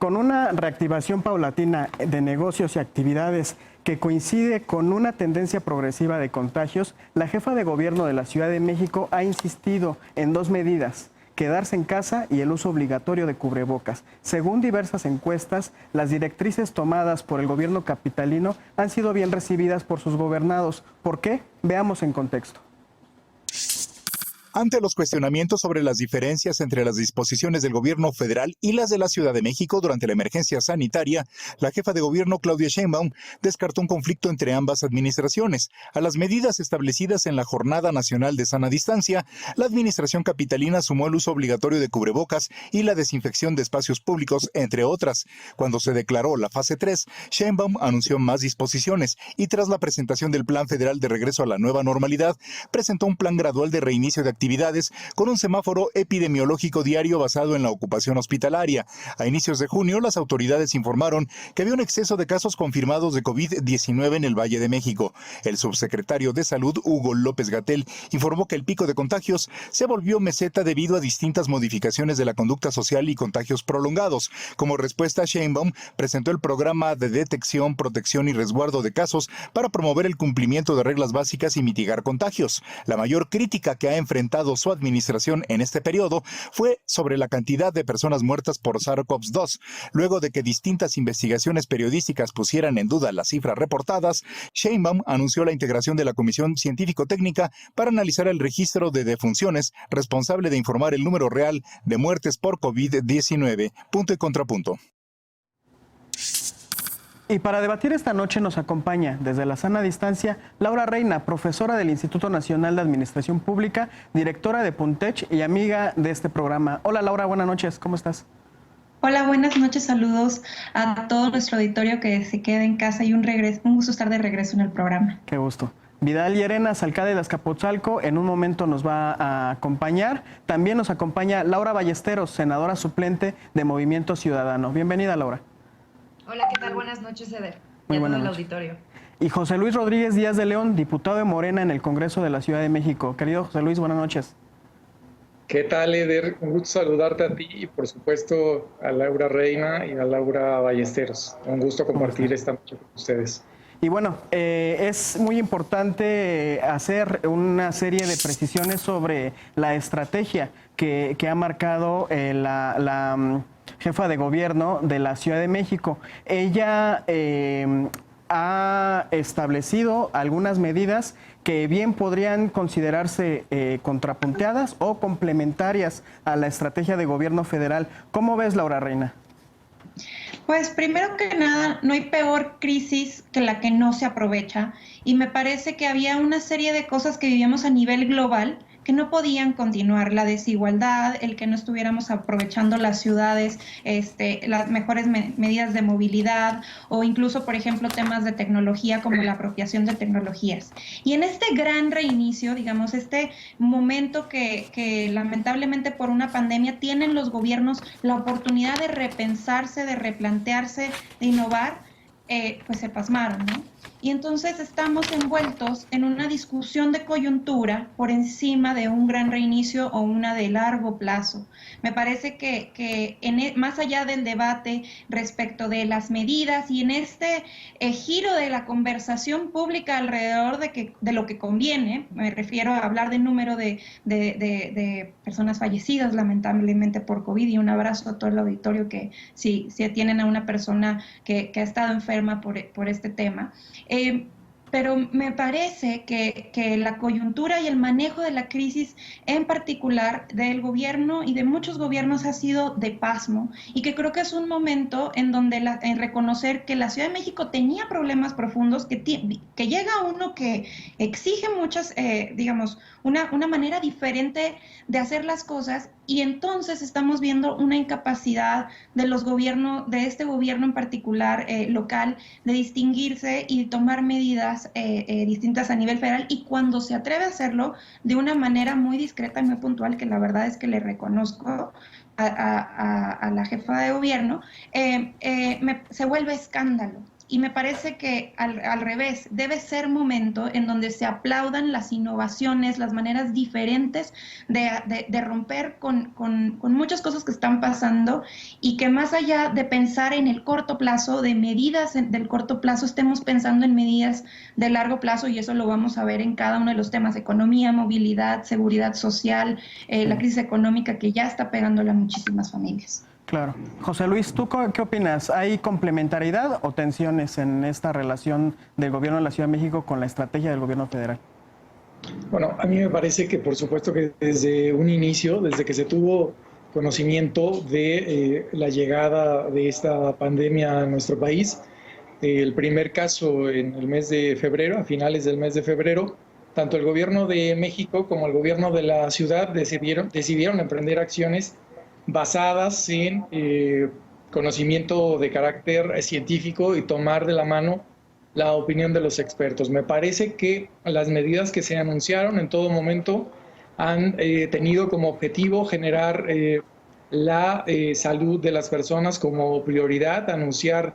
con una reactivación paulatina de negocios y actividades que coincide con una tendencia progresiva de contagios, la jefa de gobierno de la Ciudad de México ha insistido en dos medidas: quedarse en casa y el uso obligatorio de cubrebocas. Según diversas encuestas, las directrices tomadas por el gobierno capitalino han sido bien recibidas por sus gobernados. ¿Por qué? Veamos en contexto. Ante los cuestionamientos sobre las diferencias entre las disposiciones del gobierno federal y las de la Ciudad de México durante la emergencia sanitaria, la jefa de gobierno, Claudia Sheinbaum, descartó un conflicto entre ambas administraciones. A las medidas establecidas en la Jornada Nacional de Sana Distancia, la administración capitalina sumó el uso obligatorio de cubrebocas y la desinfección de espacios públicos, entre otras. Cuando se declaró la fase 3, Sheinbaum anunció más disposiciones y tras la presentación del Plan Federal de Regreso a la Nueva Normalidad, presentó un plan gradual de reinicio de actividades con un semáforo epidemiológico diario basado en la ocupación hospitalaria. A inicios de junio, las autoridades informaron que había un exceso de casos confirmados de COVID-19 en el Valle de México. El subsecretario de Salud, Hugo López-Gatell, informó que el pico de contagios se volvió meseta debido a distintas modificaciones de la conducta social y contagios prolongados. Como respuesta, Sheinbaum presentó el programa de detección, protección y resguardo de casos para promover el cumplimiento de reglas básicas y mitigar contagios. La mayor crítica que ha enfrentado su administración en este periodo fue sobre la cantidad de personas muertas por SARS-CoV-2. Luego de que distintas investigaciones periodísticas pusieran en duda las cifras reportadas, Sheinbaum anunció la integración de la Comisión Científico-Técnica para analizar el registro de defunciones, responsable de informar el número real de muertes por COVID-19. Punto y contrapunto. Y para debatir esta noche nos acompaña desde la sana distancia Laura Reina, profesora del Instituto Nacional de Administración Pública, directora de Puntech y amiga de este programa. Hola Laura, buenas noches, ¿cómo estás? Hola, buenas noches, saludos a todo nuestro auditorio que se quede en casa y un gusto estar de regreso en el programa. Qué gusto. Vidal Llerenas, alcalde de Azcapotzalco, en un momento nos va a acompañar. También nos acompaña Laura Ballesteros, senadora suplente de Movimiento Ciudadano. Bienvenida, Laura. Hola, ¿qué tal? Buenas noches, Eder. Muy y a todo buenas el noches. auditorio. Y José Luis Rodríguez Díaz de León, diputado de Morena en el Congreso de la Ciudad de México. Querido José Luis, buenas noches. ¿Qué tal, Eder? Un gusto saludarte a ti y, por supuesto, a Laura Reina y a Laura Ballesteros. Un gusto compartir esta noche con ustedes. Y bueno, es muy importante hacer una serie de precisiones sobre la estrategia que ha marcado la jefa de gobierno de la Ciudad de México. Ella ha establecido algunas medidas que bien podrían considerarse contrapunteadas o complementarias a la estrategia de gobierno federal. ¿Cómo ves, Laura Reina? Pues primero que nada, no hay peor crisis que la que no se aprovecha, y me parece que había una serie de cosas que vivíamos a nivel global que no podían continuar: la desigualdad, el que no estuviéramos aprovechando las ciudades, las mejores medidas de movilidad, o incluso, por ejemplo, temas de tecnología como la apropiación de tecnologías. Y en este gran reinicio, digamos, este momento que lamentablemente por una pandemia tienen los gobiernos la oportunidad de repensarse, de replantearse, de innovar, pues se pasmaron, ¿no? Y entonces estamos envueltos en una discusión de coyuntura por encima de un gran reinicio o una de largo plazo. Me parece que más allá del debate respecto de las medidas y en este giro de la conversación pública alrededor de lo que conviene, me refiero a hablar del número de personas fallecidas lamentablemente por COVID, y un abrazo a todo el auditorio que si tienen a una persona que ha estado enferma por este tema. Pero me parece que la coyuntura y el manejo de la crisis, en particular del gobierno y de muchos gobiernos, ha sido de pasmo, y que creo que es un momento en donde en reconocer que la Ciudad de México tenía problemas profundos, que llega uno que exige muchas, digamos, una manera diferente de hacer las cosas, y entonces estamos viendo una incapacidad de los gobiernos, de este gobierno en particular local, de distinguirse y tomar medidas distintas a nivel federal, y cuando se atreve a hacerlo de una manera muy discreta y muy puntual, que la verdad es que le reconozco a la jefa de gobierno, se vuelve escándalo. y me parece que al revés, debe ser momento en donde se aplaudan las innovaciones, las maneras diferentes de romper con muchas cosas que están pasando, y que más allá de pensar en el corto plazo, de medidas del corto plazo, estemos pensando en medidas de largo plazo, y eso lo vamos a ver en cada uno de los temas: economía, movilidad, seguridad social, la crisis económica que ya está pegándole a muchísimas familias. Claro. José Luis, ¿tú qué opinas? ¿Hay complementariedad o tensiones en esta relación del gobierno de la Ciudad de México con la estrategia del gobierno federal? Bueno, a mí me parece que por supuesto que desde un inicio, desde que se tuvo conocimiento de la llegada de esta pandemia a nuestro país, el primer caso en el mes de febrero, a finales del mes de febrero, tanto el gobierno de México como el gobierno de la ciudad decidieron emprender acciones basadas en conocimiento de carácter científico y tomar de la mano la opinión de los expertos. Me parece que las medidas que se anunciaron en todo momento han tenido como objetivo generar la salud de las personas como prioridad, anunciar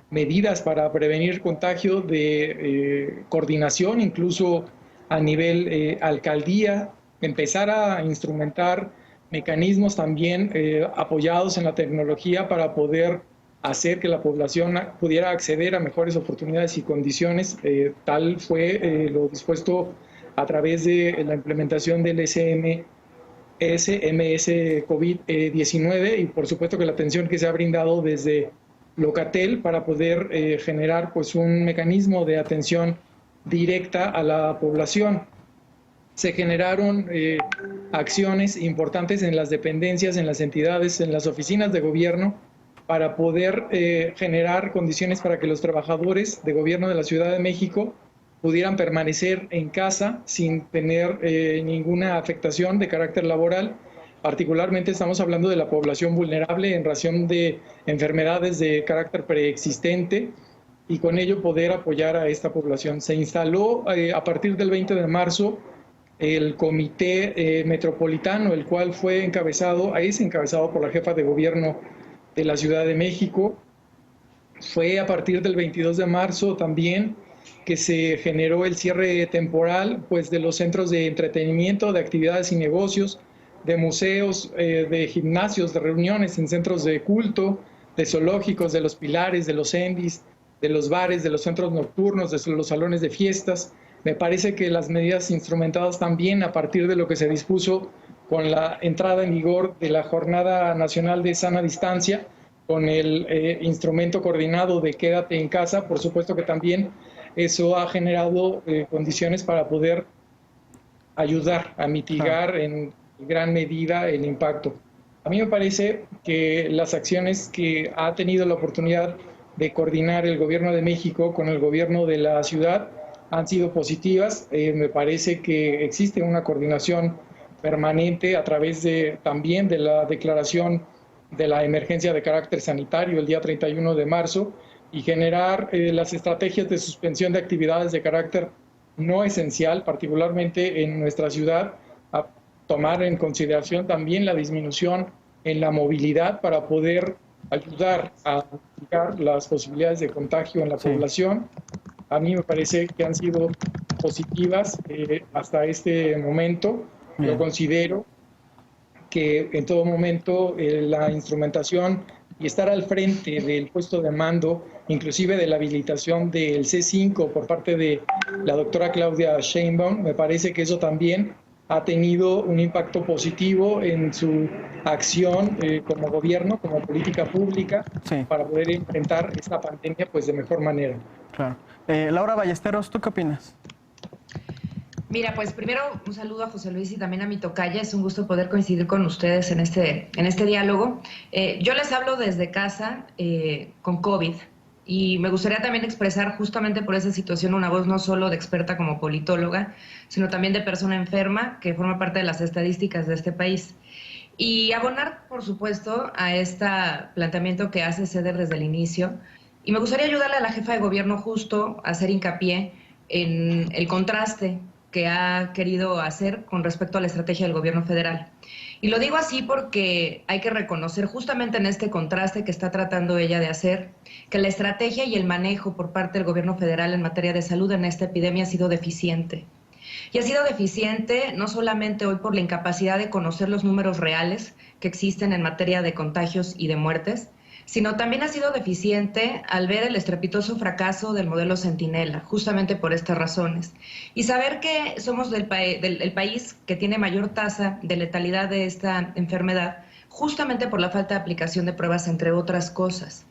medidas para prevenir contagio de coordinación, incluso a nivel alcaldía, empezar a instrumentar mecanismos también apoyados en la tecnología para poder hacer que la población pudiera acceder a mejores oportunidades y condiciones. Tal fue lo dispuesto a través de la implementación del SMS COVID-19 y por supuesto que la atención que se ha brindado desde Locatel para poder generar pues un mecanismo de atención directa a la población. Se generaron acciones importantes en las dependencias, en las entidades, en las oficinas de gobierno para poder generar condiciones para que los trabajadores de gobierno de la Ciudad de México pudieran permanecer en casa sin tener ninguna afectación de carácter laboral. Particularmente estamos hablando de la población vulnerable en razón de enfermedades de carácter preexistente y con ello poder apoyar a esta población. Se instaló a partir del 20 de marzo el comité metropolitano, el cual es encabezado por la jefa de gobierno de la Ciudad de México. Fue a partir del 22 de marzo también que se generó el cierre temporal pues, de los centros de entretenimiento, de actividades y negocios, de museos, de gimnasios, de reuniones en centros de culto, de zoológicos, de los pilares, de los endis, de los bares, de los centros nocturnos, de los salones de fiestas. Me parece que las medidas instrumentadas también a partir de lo que se dispuso con la entrada en vigor de la Jornada Nacional de Sana Distancia, con el instrumento coordinado de Quédate en Casa, por supuesto que también eso ha generado condiciones para poder ayudar a mitigar en gran medida el impacto. A mí me parece que las acciones que ha tenido la oportunidad de coordinar el Gobierno de México con el Gobierno de la ciudad han sido positivas. Me parece que existe una coordinación permanente a través también de la declaración de la emergencia de carácter sanitario el día 31 de marzo y generar las estrategias de suspensión de actividades de carácter no esencial, particularmente en nuestra ciudad, a tomar en consideración también la disminución en la movilidad para poder ayudar a mitigar las posibilidades de contagio en la población. A mí me parece que han sido positivas hasta este momento. Yo considero que en todo momento la instrumentación y estar al frente del puesto de mando, inclusive de la habilitación del C5 por parte de la doctora Claudia Sheinbaum, me parece que eso también ha tenido un impacto positivo en su acción como gobierno, como política pública, para poder enfrentar esta pandemia pues, de mejor manera. Claro. Laura Ballesteros, ¿tú qué opinas? Mira, pues primero un saludo a José Luis y también a mi tocaya. Es un gusto poder coincidir con ustedes en este diálogo. Yo les hablo desde casa con COVID y me gustaría también expresar justamente por esa situación una voz no solo de experta como politóloga, sino también de persona enferma que forma parte de las estadísticas de este país. Y abonar, por supuesto, a este planteamiento que hace CEDER desde el inicio. Y me gustaría ayudarle a la jefa de gobierno justo a hacer hincapié en el contraste que ha querido hacer con respecto a la estrategia del gobierno federal. Y lo digo así porque hay que reconocer justamente en este contraste que está tratando ella de hacer, que la estrategia y el manejo por parte del gobierno federal en materia de salud en esta epidemia ha sido deficiente. Y ha sido deficiente no solamente hoy por la incapacidad de conocer los números reales que existen en materia de contagios y de muertes, sino también ha sido deficiente al ver el estrepitoso fracaso del modelo Centinela, justamente por estas razones. Y saber que somos el país que tiene mayor tasa de letalidad de esta enfermedad, justamente por la falta de aplicación de pruebas, entre otras cosas.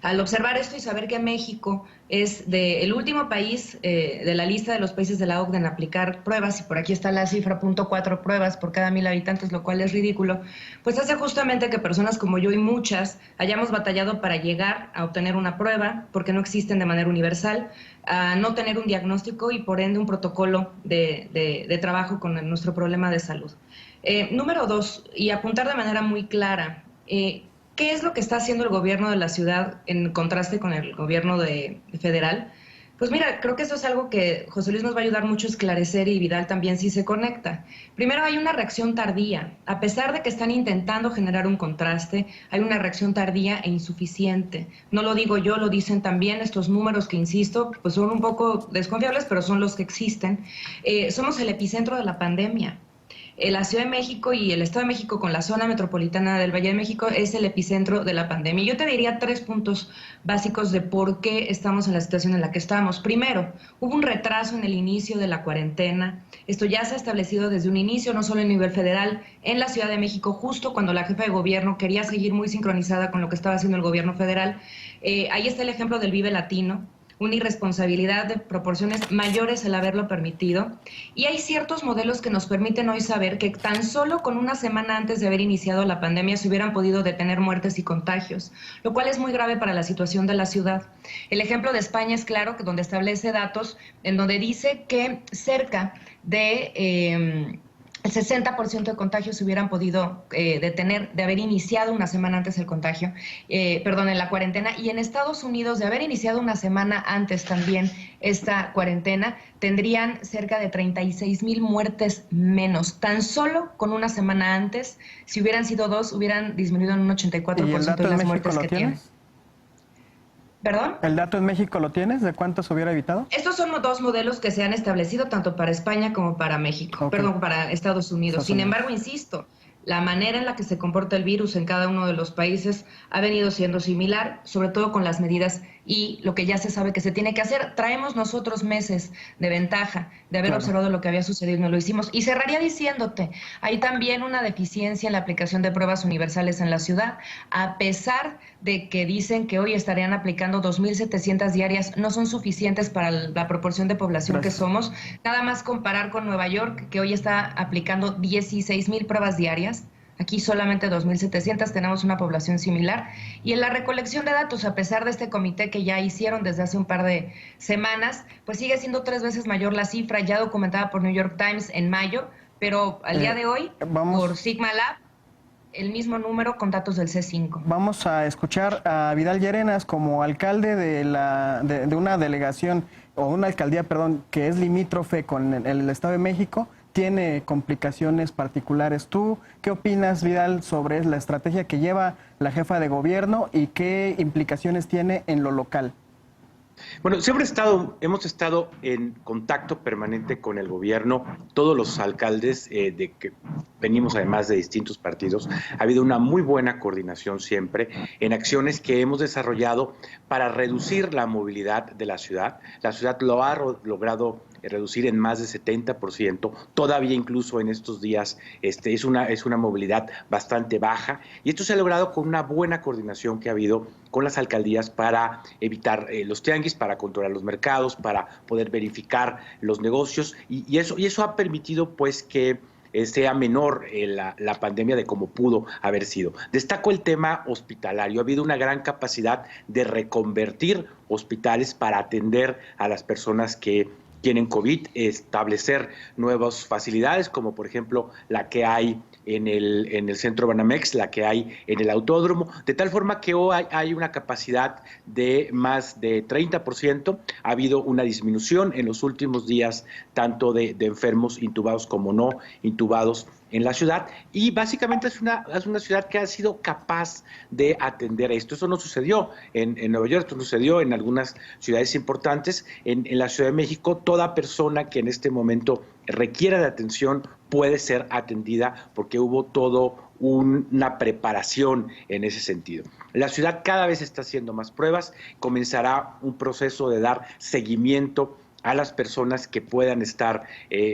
Al observar esto y saber que México es el último país de la lista de los países de la OCDE en aplicar pruebas, y por aquí está la cifra, 0.4 pruebas por cada 1,000 habitantes, lo cual es ridículo, pues hace justamente que personas como yo y muchas hayamos batallado para llegar a obtener una prueba, porque no existen de manera universal, a no tener un diagnóstico y por ende un protocolo de trabajo con nuestro problema de salud. Número 2, y apuntar de manera muy clara, ¿qué es lo que está haciendo el gobierno de la ciudad en contraste con el gobierno federal? Pues mira, creo que eso es algo que José Luis nos va a ayudar mucho a esclarecer y Vidal también si se conecta. Primero, hay una reacción tardía. A pesar de que están intentando generar un contraste, hay una reacción tardía e insuficiente. No lo digo yo, lo dicen también estos números que, insisto, pues son un poco desconfiables, pero son los que existen. Somos el epicentro de la pandemia. La Ciudad de México y el Estado de México con la zona metropolitana del Valle de México es el epicentro de la pandemia. Yo te diría 3 puntos básicos de por qué estamos en la situación en la que estamos. Primero, hubo un retraso en el inicio de la cuarentena. Esto ya se ha establecido desde un inicio, no solo a nivel federal, en la Ciudad de México, justo cuando la jefa de gobierno quería seguir muy sincronizada con lo que estaba haciendo el gobierno federal. Ahí está el ejemplo del Vive Latino, una irresponsabilidad de proporciones mayores el haberlo permitido. Y hay ciertos modelos que nos permiten hoy saber que tan solo con una semana antes de haber iniciado la pandemia se hubieran podido detener muertes y contagios, lo cual es muy grave para la situación de la ciudad. El ejemplo de España es claro, que donde establece datos en donde dice que cerca de el 60% de contagios se hubieran podido detener de haber iniciado una semana antes el contagio, en la cuarentena. Y en Estados Unidos, de haber iniciado una semana antes también esta cuarentena, tendrían cerca de 36,000 muertes menos. Tan solo con una semana antes, si hubieran sido 2, hubieran disminuido en un 84% de las muertes que tienen. ¿Perdón? ¿El dato en México lo tienes? ¿De cuánto se hubiera evitado? Estos son los 2 modelos que se han establecido tanto para España como para México, para Estados Unidos. Sin embargo, insisto, la manera en la que se comporta el virus en cada uno de los países ha venido siendo similar, sobre todo con las medidas y lo que ya se sabe que se tiene que hacer. Traemos nosotros meses de ventaja de haber observado lo que había sucedido y no lo hicimos. Y cerraría diciéndote, hay también una deficiencia en la aplicación de pruebas universales en la ciudad. A pesar de que dicen que hoy estarían aplicando 2,700 diarias, no son suficientes para la proporción de población que somos. Nada más comparar con Nueva York, que hoy está aplicando 16,000 pruebas diarias. Aquí solamente 2,700, tenemos una población similar. Y en la recolección de datos, a pesar de este comité que ya hicieron desde hace un par de semanas, pues sigue siendo 3 veces mayor la cifra ya documentada por New York Times en mayo, pero al día de hoy, por Sigma Lab, el mismo número con datos del C5. Vamos a escuchar a Vidal Llerenas como alcalde de una delegación, o una alcaldía, perdón, que es limítrofe con el Estado de México. Tiene complicaciones particulares. ¿Tú qué opinas, Vidal, sobre la estrategia que lleva la jefa de gobierno y qué implicaciones tiene en lo local? Bueno, hemos estado en contacto permanente con el gobierno, todos los alcaldes de que venimos además de distintos partidos. Ha habido una muy buena coordinación siempre en acciones que hemos desarrollado para reducir la movilidad de la ciudad. La ciudad lo ha logrado reducir en más de 70%, todavía incluso en estos días es una movilidad bastante baja, y esto se ha logrado con una buena coordinación que ha habido con las alcaldías para evitar los tianguis, para controlar los mercados, para poder verificar los negocios, y eso ha permitido pues que sea menor la pandemia de como pudo haber sido. Destaco el tema hospitalario. Ha habido una gran capacidad de reconvertir hospitales para atender a las personas que tienen COVID, establecer nuevas facilidades, como por ejemplo la que hay en el centro Banamex, la que hay en el autódromo, de tal forma que hoy hay una capacidad de más de 30%. Ha habido una disminución en los últimos días, tanto de enfermos intubados como no intubados en la ciudad, y básicamente es una ciudad que ha sido capaz de atender esto. Eso no sucedió en Nueva York, esto sucedió en algunas ciudades importantes. En la Ciudad de México, toda persona que en este momento requiera de atención puede ser atendida porque hubo todo una preparación en ese sentido. La ciudad cada vez está haciendo más pruebas, comenzará un proceso de dar seguimiento a las personas que puedan estar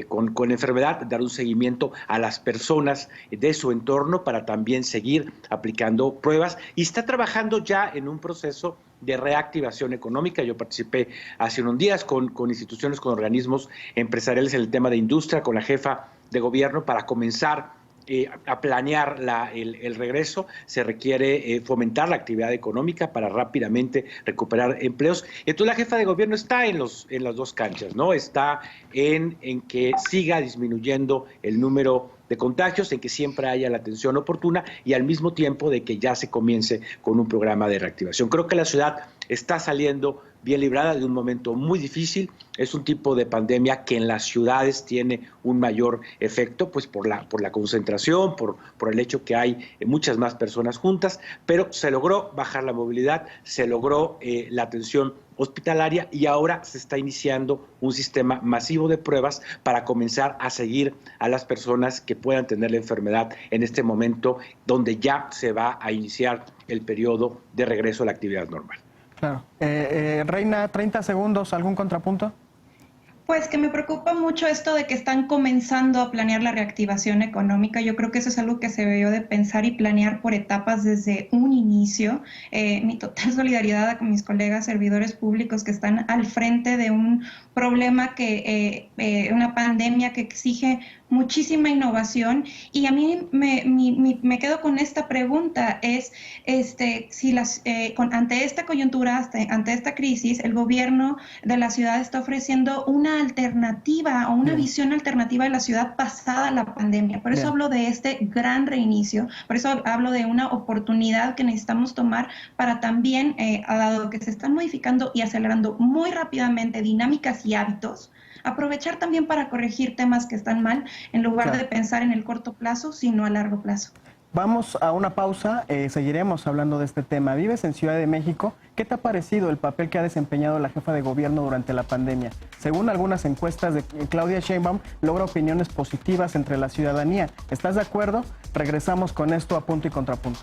con enfermedad, dar un seguimiento a las personas de su entorno para también seguir aplicando pruebas, y está trabajando ya en un proceso de reactivación económica. Yo participé hace unos días con instituciones, con organismos empresariales en el tema de industria, con la jefa de gobierno, para comenzar a planear el regreso. Se requiere fomentar la actividad económica para rápidamente recuperar empleos. Entonces la jefa de gobierno está en las dos canchas, ¿no? Está en que siga disminuyendo el número de contagios, en que siempre haya la atención oportuna, y al mismo tiempo de que ya se comience con un programa de reactivación. Creo que la ciudad está saliendo bien librada de un momento muy difícil. Es un tipo de pandemia que en las ciudades tiene un mayor efecto, pues por la concentración, por el hecho que hay muchas más personas juntas, pero se logró bajar la movilidad, se logró la atención hospitalaria, y ahora se está iniciando un sistema masivo de pruebas para comenzar a seguir a las personas que puedan tener la enfermedad en este momento, donde ya se va a iniciar el periodo de regreso a la actividad normal. Claro. Reina, 30 segundos, ¿algún contrapunto? Pues que me preocupa mucho esto de que están comenzando a planear la reactivación económica. Yo creo que eso es algo que se debió de pensar y planear por etapas desde un inicio. Mi total solidaridad con mis colegas servidores públicos que están al frente de un problema una pandemia que exige muchísima innovación, y a mí me quedo con esta pregunta, es si ante esta coyuntura, ante esta crisis, el gobierno de la ciudad está ofreciendo una alternativa o una visión alternativa de la ciudad pasada la pandemia. Por eso hablo de este gran reinicio, por eso hablo de una oportunidad que necesitamos tomar para también, dado que se están modificando y acelerando muy rápidamente dinámicas y hábitos, aprovechar también para corregir temas que están mal, en lugar de pensar en el corto plazo, sino a largo plazo. Vamos a una pausa, seguiremos hablando de este tema. Vives en Ciudad de México. ¿Qué te ha parecido el papel que ha desempeñado la jefa de gobierno durante la pandemia? Según algunas encuestas de Claudia Sheinbaum, logra opiniones positivas entre la ciudadanía. ¿Estás de acuerdo? Regresamos con esto a Punto y Contrapunto.